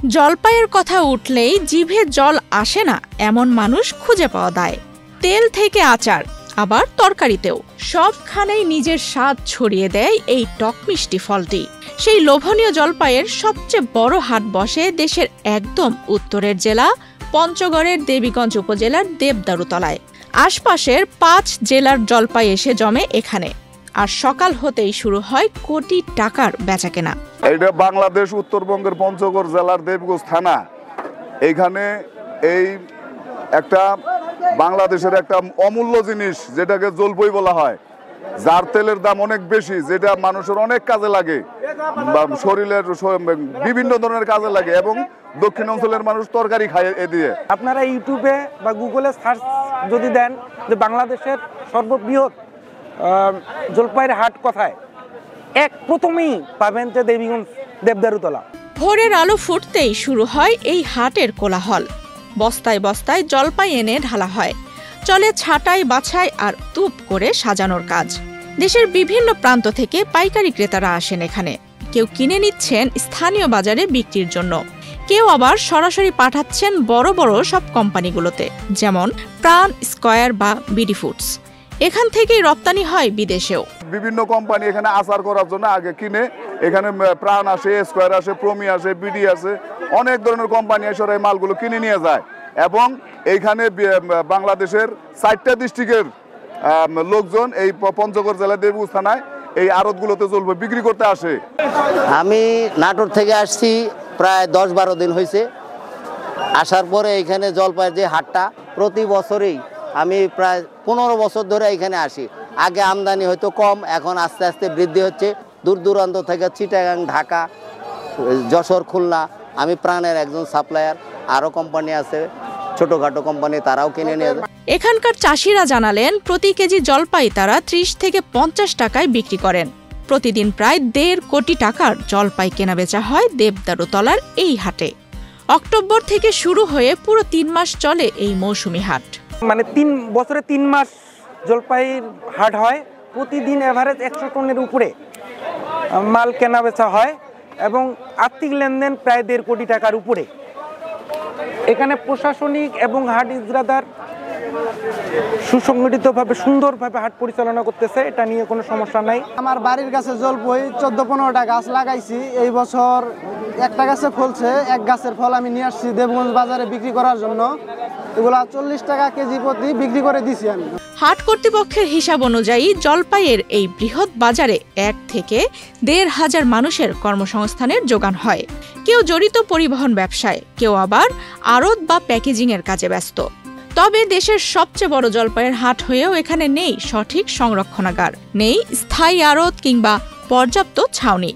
জলপাইয়ের কথা উঠলেই জিভে জল আসে না এমন মানুষ খুঁজে পাওয়া যায়। তেল থেকে আচার, আবার তরকারিতেও সবখানেই নিজের স্বাদ ছড়িয়ে দেয় এই টক মিষ্টি ফলটি। সেই লোভনীয় জলপাইয়ের সবচেয়ে বড় হাট বসে দেশের একদম উত্তরের জেলা পঞ্চগড়ের দেবীগঞ্জ উপজেলার দেবদারুতলায়। আশপাশের 5 জেলার জলপাই এসে জমে এখানে, আর সকাল হতেই শুরু হয় কোটি টাকার বেচাকেনা। এটা বাংলাদেশ উত্তরবঙ্গের পঞ্চগড় জেলার দেবগঞ্জ থানা। এইখানে এই একটা বাংলাদেশের একটা অমূল্য জিনিস যেটাকে জলপাই বলা হয়, যার তেলের দাম অনেক বেশি, যেটা মানুষের অনেক কাজে লাগে, শরীরের বিভিন্ন ধরনের কাজে লাগে, এবং দক্ষিণ অঞ্চলের মানুষ তরকারি খায় এ দিয়ে। আপনারা ইউটিউবে বা গুগলে সার্চ যদি দেন যে বাংলাদেশের সর্ববৃহৎ জলপাইয়ের হাট কোথায়, প্রথমেই পাবেন যে দেবীগঞ্জ দেবদারুতলা। ভোরের আলো ফুটতেই শুরু হয় এই হাটের কোলাহল। বস্তায় বস্তায় জলপাই এনে ঢালা হয়, চলে ছাঁটাই বাছাই আর তুপ করে সাজানোর কাজ। দেশের বিভিন্ন প্রান্ত থেকে পাইকারি ক্রেতারা আসেন এখানে। কেউ কিনে নিচ্ছেন স্থানীয় বাজারে বিক্রির জন্য, কেউ আবার সরাসরি পাঠাচ্ছেন বড় বড় সব কোম্পানিগুলোতে, যেমন প্রাণ, স্কয়ার বা বিডি ফুডস। এখান থেকেই রপ্তানি হয় বিদেশেও। বিভিন্ন কোম্পানি এখানে আচার করার জন্য আগে কিনে, এখানে প্রাণ আসে, স্কয়ার আসে, প্রমি আসে, বিডি আসে, অনেক ধরনের কোম্পানি এসে এই মালগুলো কিনে নিয়ে যায়। এবং এইখানে বাংলাদেশের 4টা ডিস্ট্রিক্টের লোকজন এই পঞ্চগড় জেলার দেবগঞ্জ থানায় এই আড়তগুলোতে জলপাই বিক্রি করতে আসে। আমি নাটোর থেকে আসছি, প্রায় 10-12 দিন হয়েছে। আসার পরে এখানে জলপাইয়ের যে হাটটা প্রতি বছরেই আমি প্রায় 15 বছর ধরে এখানে আসি। আগে আমদানি হয়তো কম, এখন আস্তে আস্তে বৃদ্ধি হচ্ছে। দূর দূরান্ত থেকে চিটাগাং, ঢাকা, যশোর, খুলনা, আমি প্রাণের একজন সাপ্লায়ার, আরও কোম্পানি আছে ছোটখাটো কোম্পানি, তারাও কিনে নিয়ে যায়। এখানকার চাষিরা জানালেন প্রতি কেজি জলপাই তারা 30 থেকে 50 টাকায় বিক্রি করেন। প্রতিদিন প্রায় 1.5 কোটি টাকার জলপাই কেনা বেচা হয় দেবদারুতলার এই হাটে। অক্টোবর থেকে শুরু হয়ে পুরো 3 মাস চলে এই মৌসুমি হাট। মানে বছরে 3 মাস জলপাইয়ের হাট হয়। প্রতিদিন এভারেজ 100 টনের উপরে মাল কেনা বেচা হয় এবং আর্থিক লেনদেন প্রায় 1.5 কোটি টাকার উপরে। এখানে প্রশাসনিক এবং হাট ইজরাদার সুসংগঠিতভাবে সুন্দরভাবে হাট পরিচালনা করতেছে, এটা নিয়ে কোনো সমস্যা নাই। আমার বাড়ির কাছে জলপাই 14-15টা গাছ লাগাইছি। এই বছর একটা গাছে ফলছে, এক গাছের ফল আমি নিয়ে আসছি দেবগঞ্জ বাজারে বিক্রি করার জন্য। এগুলা 40 টাকা কেজি প্রতি বিক্রি করে দিছি আমি। হাট কর্তৃপক্ষের হিসাব অনুযায়ী জলপাইয়ের এই বৃহৎ বাজারে 1 থেকে 1,500 মানুষের কর্মসংস্থানের যোগান হয়। কেউ জড়িত পরিবহন ব্যবসায়, কেউ আবার আড়ত বা প্যাকেজিংয়ের কাজে ব্যস্ত। তবে দেশের সবচেয়ে বড় জলপাইয়ের হাট হয়েও এখানে নেই সঠিক সংরক্ষণাগার, নেই স্থায়ী আড়ত কিংবা পর্যাপ্ত ছাউনি,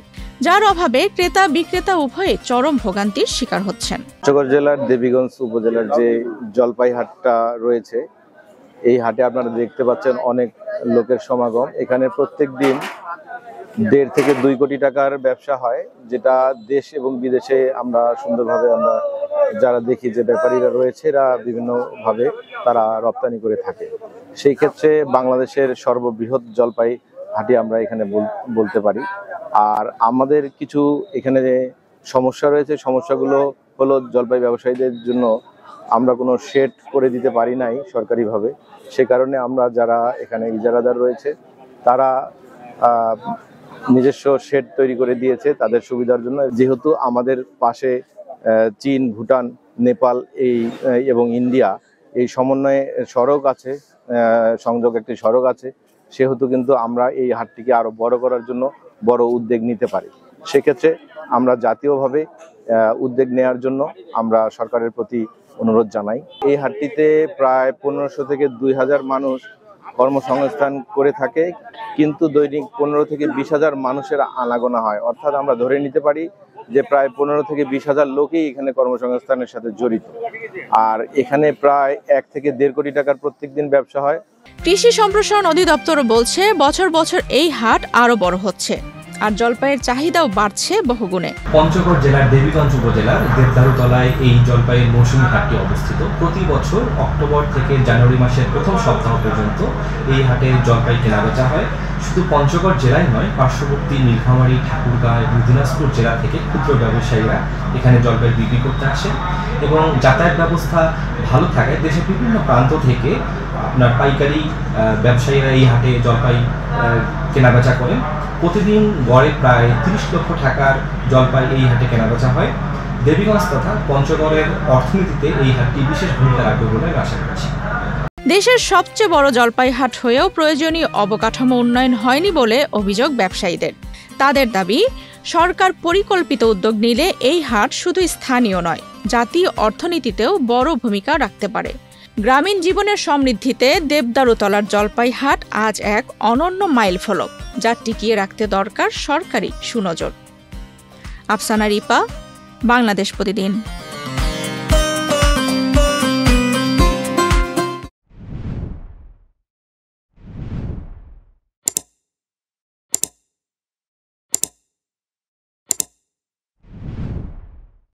যার অভাবে ক্রেতা বিক্রেতা উভয়ে চরম ভোগান্তির শিকার হচ্ছেন। পঞ্চগড় জেলার দেবীগঞ্জ উপজেলার যে জলপাই হাটটা রয়েছে, এই হাটে আপনারা দেখতে পাচ্ছেন অনেক লোকের সমাগম। এখানে প্রত্যেক দিন 1.5 থেকে 2 কোটি টাকার ব্যবসা হয়, যেটা দেশ এবং বিদেশে আমরা সুন্দরভাবে আমরা যারা দেখি যে ব্যাপারীরা রয়েছে, এরা বিভিন্নভাবে তারা রপ্তানি করে থাকে। সেই ক্ষেত্রে বাংলাদেশের সর্ববৃহৎ জলপাই হাটে আমরা এখানে বলতে পারি। আর আমাদের কিছু এখানে যে সমস্যা রয়েছে, সমস্যাগুলো হলো জলপাই ব্যবসায়ীদের জন্য আমরা কোনো শেড করে দিতে পারি নাই সরকারিভাবে। সে কারণে আমরা যারা এখানে ইজারাদার রয়েছে তারা নিজস্ব শেড তৈরি করে দিয়েছে তাদের সুবিধার জন্য। যেহেতু আমাদের পাশে চীন, ভুটান, নেপাল এবং ইন্ডিয়া এই সমন্বয়ে সড়ক আছে, সংযোগ একটি সড়ক আছে, সেহেতু কিন্তু আমরা এই হাটটিকে আরো বড় করার জন্য বড় উদ্যোগ নিতে পারি। সেক্ষেত্রে আমরা জাতীয়ভাবে উদ্যোগ নেওয়ার জন্য আমরা সরকারের প্রতি অনুরোধ জানাই। এই হাটটিতে প্রায় 1500 থেকে 2000 মানুষ কর্মসংস্থান করে থাকে, কিন্তু দৈনিক 15 থেকে 20,000 মানুষের আনাগোনা হয়। অর্থাৎ আমরা ধরে নিতে পারি যে প্রায় 15 থেকে 20,000 লোকই এখানে কর্মসংস্থানের সাথে জড়িত। আর এখানে প্রায় 1 থেকে 1.5 কোটি টাকার প্রত্যেকদিন ব্যবসা হয়। কৃষি সম্প্রসারণ অধিদপ্তর বলছে বছর বছর এই হাট আরো বড় হচ্ছে, আর জলপাইয়ের চাহিদাও বাড়ছে বহুগুণে। পঞ্চগড় জেলার দেবীগঞ্জ উপজেলার দেবদারুতলায় এই জলপাইয়ের মৌসুমী হাটটি অবস্থিত। প্রতি বছর অক্টোবর থেকে জানুয়ারি মাসের প্রথম সপ্তাহ পর্যন্ত এই হাটে জলপাই কেনাবেচা হয়। শুধু পঞ্চগড় জেলায় নয়, পার্শ্ববর্তী নীলফামারী, ঠাকুরগাঁও এবং দিনাজপুর জেলা থেকে ক্ষুদ্র ব্যবসায়ীরা এখানে জলপাই বিক্রি করতে আসেন এবং যাতায়াত ব্যবস্থা ভালো থাকায় দেশের বিভিন্ন প্রান্ত থেকে আপনার পাইকারি ব্যবসায়ীরা এই হাটে জলপাই কেনাবেচা করেন। প্রতিদিন গড়ে প্রায় 30 লক্ষ টাকার জলপাই এই হাটে কেনাবেচা হয়। দেবীগঞ্জ তথা পঞ্চগড়ের অর্থনীতিতে এই হাটটি বিশেষ ভূমিকা রাখবে বলে আশা করছি। দেশের সবচেয়ে বড় জলপাই হাট হয়েও প্রয়োজনীয় অবকাঠামো উন্নয়ন হয়নি বলে অভিযোগ ব্যবসায়ীদের। তাদের দাবি, সরকার পরিকল্পিত উদ্যোগ নিলে এই হাট শুধু স্থানীয় নয়, জাতীয় অর্থনীতিতেও বড় ভূমিকা রাখতে পারে। গ্রামীণ জীবনের সমৃদ্ধিতে দেবদারুতলার জলপাই হাট আজ এক অনন্য মাইলফলক, যা টিকিয়ে রাখতে দরকার সরকারি সুনজর। আফসানা রিপা, বাংলাদেশ প্রতিদিন।